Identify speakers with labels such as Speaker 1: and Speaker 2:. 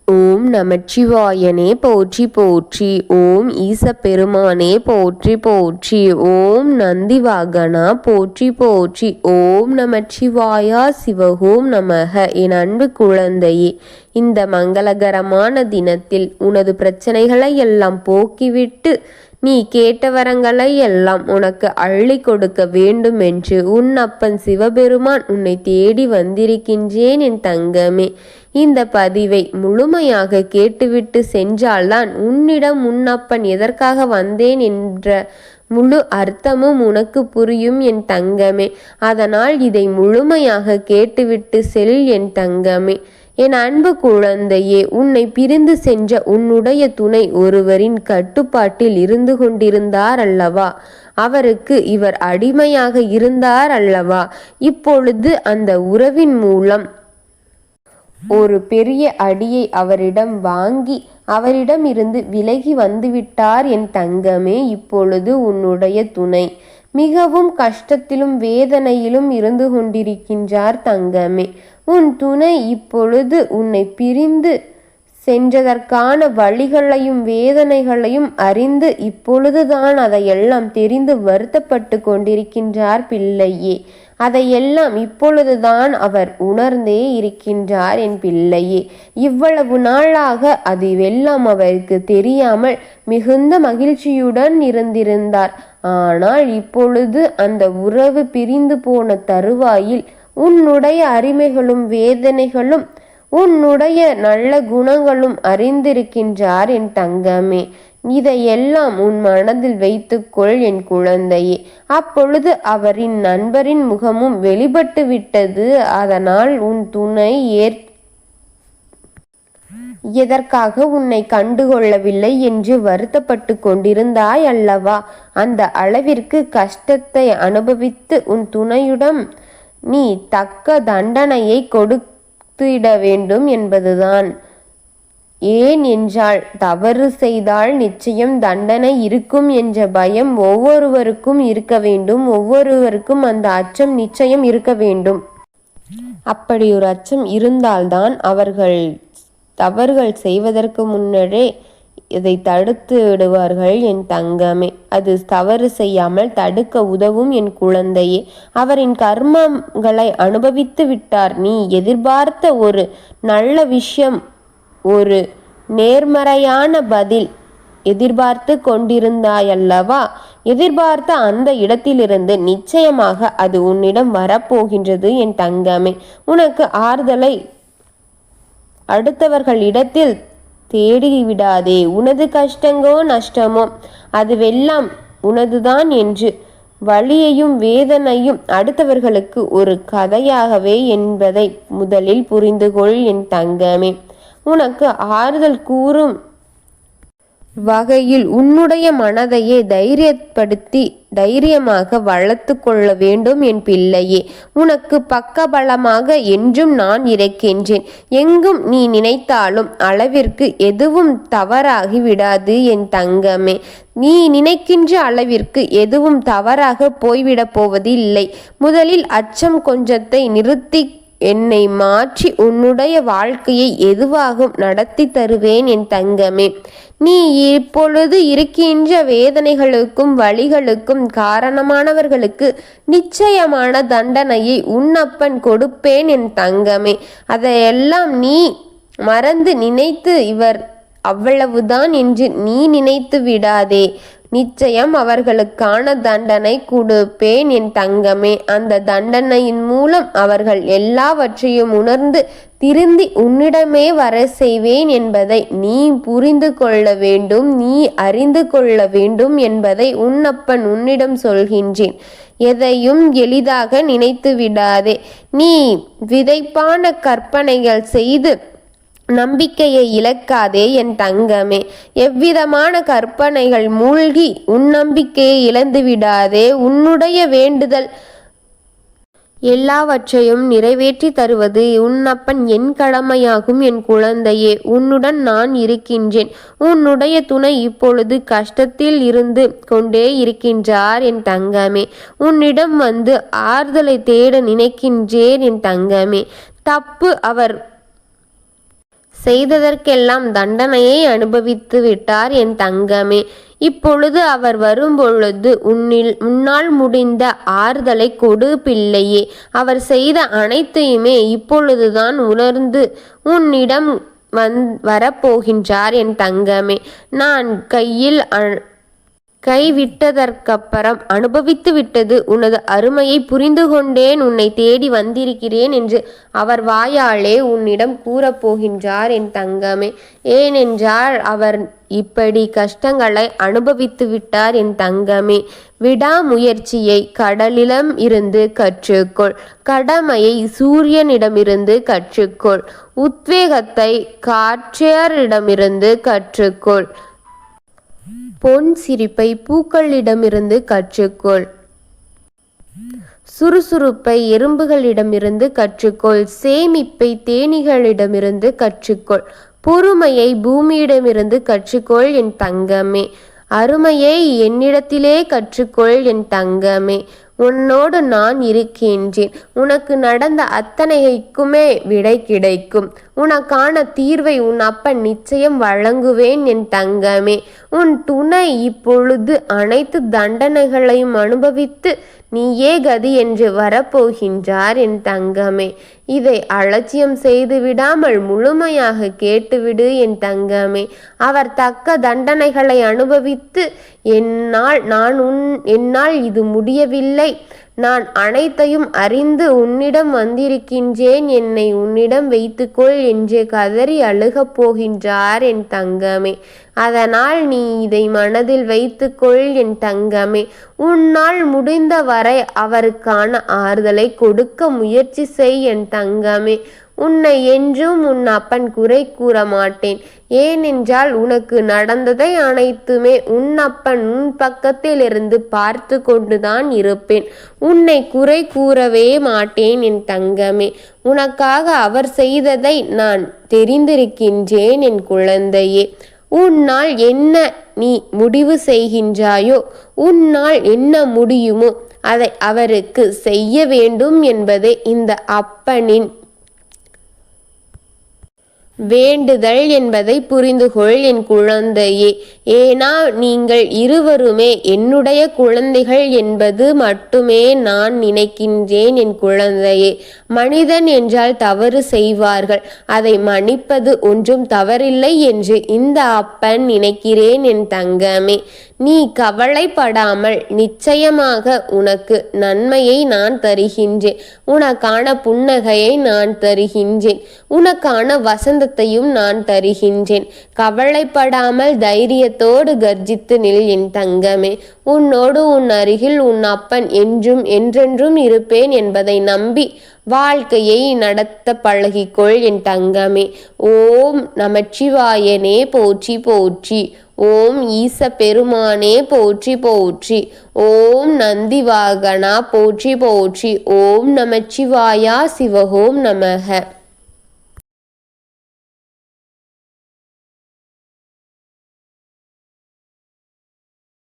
Speaker 1: ஓம் நமச்சிவாயனே போற்றி போற்றி. ஓம் ஈசப்பெருமானே போற்றி போற்றி. ஓம் நந்திவாகனா போற்றி போற்றி. ஓம் நமச்சிவாயா சிவஹோம் நமக. என் அன்பு குழந்தையே, இந்த மங்களகரமான தினத்தில் உனது பிரச்சனைகளை எல்லாம் போக்கிவிட்டு நீ கேட்ட வரங்களை எல்லாம் உனக்கு அள்ளி கொடுக்க வேண்டும் என்று உன் அப்பன் சிவபெருமான் உன்னை தேடி வந்திருக்கின்றேன் என் தங்கமே. இந்த பதிவை முழுமையாக கேட்டுவிட்டு சென்றால்தான் உன்னிடம் உன் அப்பன் எதற்காக வந்தேன் என்ற முழு அர்த்தமும் உனக்கு புரியும் என் தங்கமே. அதனால் இதை முழுமையாக கேட்டுவிட்டு செல் என் தங்கமே. என் அன்பு குழந்தையே, உன்னை பிரிந்து சென்ற உன்னுடைய துணை ஒருவரின் கட்டுப்பாட்டில் இருந்து கொண்டிருந்தார் அல்லவா? அவருக்கு இவர் அடிமையாக இருந்தார் அல்லவா? இப்பொழுது அந்த உறவின் மூலம் ஒரு பெரிய அடியை அவரிடம் வாங்கி அவரிடம் இருந்து விலகி வந்துவிட்டார் என் தங்கமே. இப்பொழுது உன்னுடைய துணை மிகவும் கஷ்டத்திலும் வேதனையிலும் இருந்து கொண்டிருக்கின்றார் தங்கமே. உன் துணை இப்பொழுது உன்னை பிரிந்து சென்றதற்கான வழிகளையும் வேதனைகளையும் அறிந்து இப்பொழுதுதான் அதையெல்லாம் தெரிந்து வருத்தப்பட்டு கொண்டிருக்கின்றார் பிள்ளையே. அதையெல்லாம் இப்பொழுதுதான் அவர் உணர்ந்தே இருக்கின்றார் என் பிள்ளையே. இவ்வளவு நாளாக அதுவெல்லாம் அவருக்கு தெரியாமல் மிகுந்த மகிழ்ச்சியுடன் இருந்திருந்தார். ஆனால் இப்பொழுது அந்த உறவு பிரிந்து போன தருவாயில் உன்னுடைய அருமைகளும் வேதனைகளும் உன்னுடைய நல்ல குணங்களும் அறிந்திருக்கின்றார் என் தங்கமே. இதையெல்லாம் உன் மனதில் வைத்துக்கொள் என் குழந்தையே. அப்பொழுது அவரின் நண்பரின் முகமும் வெளிப்பட்டு விட்டது. அதனால் உன் துணை எதற்காக உன்னை கண்டுகொள்ளவில்லை என்று வருத்தப்பட்டு கொண்டிருந்தாய் அல்லவா? அந்த அளவிற்கு கஷ்டத்தை அனுபவித்து உன் துணையிடம் நீ தக்க தண்டனையை கொடுத்திட வேண்டும் என்பதுதான். ஏன் என்றால், தவறு செய்தால் நிச்சயம் தண்டனை இருக்கும் என்ற பயம் ஒவ்வொருவருக்கும் இருக்க வேண்டும். ஒவ்வொருவருக்கும் அந்த அச்சம் நிச்சயம் இருக்க வேண்டும். அப்படி ஒரு அச்சம் இருந்தால்தான் அவர்கள் தவறுகள் செய்வதற்கு முன்னரே இதை தடுத்து விடுவார்கள் என் தங்கமே. அது தவறு செய்யாமல் தடுக்க உதவும் என் குழந்தையே. அவரின் கர்மங்களை அனுபவித்து விட்டார். நீ எதிர்பார்த்த ஒரு நல்ல விஷயம், ஒரு நேர்மறையான பதில் எதிர்பார்த்து கொண்டிருந்தாயல்லவா? எதிர்பார்த்த அந்த இடத்திலிருந்து நிச்சயமாக அது உன்னிடம் வரப்போகின்றது என் தங்கமே. உனக்கு ஆறுதலை அடுத்தவர்களிடத்தில் தேடிவிடாதே. உனது கஷ்டங்கோ நஷ்டமோ அதுவெல்லாம் உனதுதான் என்று வலியையும் வேதனையும் அடுத்தவர்களுக்கு ஒரு கதையாகவே என்பதை முதலில் புரிந்துகொள் என் தங்கமே. உனக்கு ஆறுதல் கூறும் வகையில் உன்னுடைய மனதையே தைரியப்படுத்தி தைரியமாக வளர்த்து கொள்ள வேண்டும் என் பிள்ளையே. உனக்கு பக்கபலமாக என்றும் நான் இருக்கின்றேன். எங்கும் நீ நினைத்தாலும் அளவிற்கு எதுவும் தவறாகி விடாது என் தங்கமே. நீ நினைக்கின்ற அளவிற்கு எதுவும் தவறாக போய்விடப் போவதில்லை. முதலில் அச்சம் கொஞ்சத்தை நிறுத்தி என்னை மாற்றி உன்னுடைய வாழ்க்கையை எதுவாகும் நடத்தி தருவேன் என் தங்கமே. நீ இப்பொழுது இருக்கின்ற வேதனைகளுக்கும் வலிகளுக்கும் காரணமானவர்களுக்கு நிச்சயமான தண்டனையை உன்னப்பன் கொடுப்பேன் என் தங்கமே. அதையெல்லாம் நீ மறந்து நினைத்து இவர் அவ்வளவுதான் என்று நீ நினைத்து விடாதே. நிச்சயம் அவர்களுக்கான தண்டனை கொடுப்பேன் என் தங்கமே. அந்த தண்டனையின் மூலம் அவர்கள் எல்லாவற்றையும் உணர்ந்து திருந்தி உன்னிடமே வர செய்வேன் என்பதை நீ புரிந்து கொள்ள வேண்டும், நீ அறிந்து கொள்ள வேண்டும் என்பதை உன்னப்பன் உன்னிடம் சொல்கின்றேன். எதையும் எளிதாக நினைத்து விடாதே. நீ விதைப்பான கற்பனைகள் செய்து நம்பிக்கையை இழக்காதே என் தங்கமே. எவ்விதமான கற்பனைகள் மூழ்கி உன் நம்பிக்கையை இழந்து விடாதே. உன்னுடைய வேண்டுதல் எல்லாவற்றையும் நிறைவேற்றி தருவது உன்னப்பன் என் கடமையாகும் என் குழந்தையே. உன்னுடன் நான் இருக்கின்றேன். உன்னுடைய துணை இப்பொழுது கஷ்டத்தில் இருந்து கொண்டே இருக்கின்றார் என் தங்கமே. உன்னிடம் வந்து ஆறுதலை தேட நினைக்கின்றேன் என் தங்கமே. தப்பு அவர் செய்ததற்கெல்லாம் தண்டனையை அனுபவித்து விட்டார் என் தங்கமே. இப்பொழுது அவர் வரும்பொழுது உன்னால் முடிந்த ஆறுதலை கொடு பிள்ளையே. அவர் செய்த அனைத்தையுமே இப்பொழுதுதான் உணர்ந்து உன்னிடம் வரப்போகின்றார் என் தங்கமே. நான் கைவிட்டதற்கப்புறம் அனுபவித்து விட்டது உனது அருமையை புரிந்து கொண்டேன், உன்னை தேடி வந்திருக்கிறேன் என்று அவர் வாயாலே உன்னிடம் கூறப்போகின்றார் என் தங்கமே. ஏனென்றால் அவர் இப்படி கஷ்டங்களை அனுபவித்து விட்டார் என் தங்கமே. விடாமுயற்சியை கடலிடம் இருந்து கற்றுக்கொள், கடமையை சூரியனிடமிருந்து கற்றுக்கொள், உத்வேகத்தை காற்றியரிடமிருந்து கற்றுக்கொள், பொன் சிரிப்பை பூக்களிடமிருந்து கற்றுக்கொள், சுறுசுறுப்பை எறும்புகளிடமிருந்து கற்றுக்கொள், சேமிப்பை தேனீகளிடமிருந்து கற்றுக்கொள், பொறுமையை பூமியிடமிருந்து கற்றுக்கொள் என் தங்கமே. அருமையை என்னிடத்திலே கற்றுக்கொள் என் தங்கமே. உன்னோடு நான் இருக்கின்றேன். உனக்கு நடந்த அத்தனைக்குமே விடை கிடைக்கும். உனக்கான தீர்வை உன் அப்பன் நிச்சயம் வழங்குவேன் என் தங்கமே. உன் துணை இப்பொழுது அனைத்து தண்டனைகளையும் அனுபவித்து நீயே கதி என்று வரப்போகின்றார் என் தங்கமே. இதை அலட்சியம் செய்து விடாமல் முழுமையாக கேட்டுவிடு என் தங்கமே. அவர் தக்க தண்டனைகளை அனுபவித்து என்னால் இது முடியவில்லை, நான் அனைத்தையும் அறிந்து உன்னிடம் வந்திருக்கின்றேன், என்னை உன்னிடம் வைத்துக்கொள் என்று கதறி அழுகப் போகின்றார் என் தங்கமே. அதனால் நீ இதை மனதில் வைத்துக்கொள் என் தங்கமே. உன்னால் முடிந்த வரை அவருக்கான ஆறுதலை கொடுக்க முயற்சி செய் என் தங்கமே. உன்னை என்றும் உன் அப்பன் குறை கூற மாட்டேன். ஏனென்றால் உனக்கு நடந்ததை அனைத்துமே உன் அப்பன் உன் பக்கத்தில் இருந்து பார்த்து கொண்டுதான் இருப்பேன். உன்னை குறை கூறவே மாட்டேன் என் தங்கமே. உனக்காக அவர் செய்ததை நான் தெரிந்திருக்கின்றேன் என் குழந்தையே. உன்னால் என்ன நீ முடிவு செய்கின்றாயோ, உன்னால் என்ன முடியுமோ அதை அவருக்கு செய்ய வேண்டும் என்பதே இந்த அப்பனின் வேண்டுதல் என்பதை புரிந்துகொள் என் குழந்தையே. ஏனா நீங்கள் இருவருமே என்னுடைய குழந்தைகள் என்பது மட்டுமே நான் நினைக்கின்றேன் என் குழந்தையே. மனிதன் என்றால் தவறு செய்வார்கள், அதை மன்னிப்பது ஒன்றும் தவறில்லை என்று இந்த அப்பன் நினைக்கிறேன் என் தங்கமே. நீ கவலைப்படாமல், நிச்சயமாக உனக்கு நன்மையை நான் தருகின்றேன். உனக்கான புன்னகையை நான் தருகின்றேன். உனக்கான வசந்தத்தையும் நான் தருகின்றேன். கவலைப்படாமல் தைரியத்தோடு கர்ஜித்து நில் என் தங்கமே. உன்னோடு உன் அருகில் உன் அப்பன் என்றும் என்றென்றும் இருப்பேன் என்பதை நம்பி வாழ்க்கையை நடத்த பழகிக்கொள் என் தங்கமே. ஓம் நமச்சிவாயனே போற்றி போற்றி. ஓம் ஈச பெருமானே போற்றி போற்றி. ஓம் நந்திவாகனா போற்றி போற்றி. ஓம் நமச்சிவாயா சிவஹோம் நமக.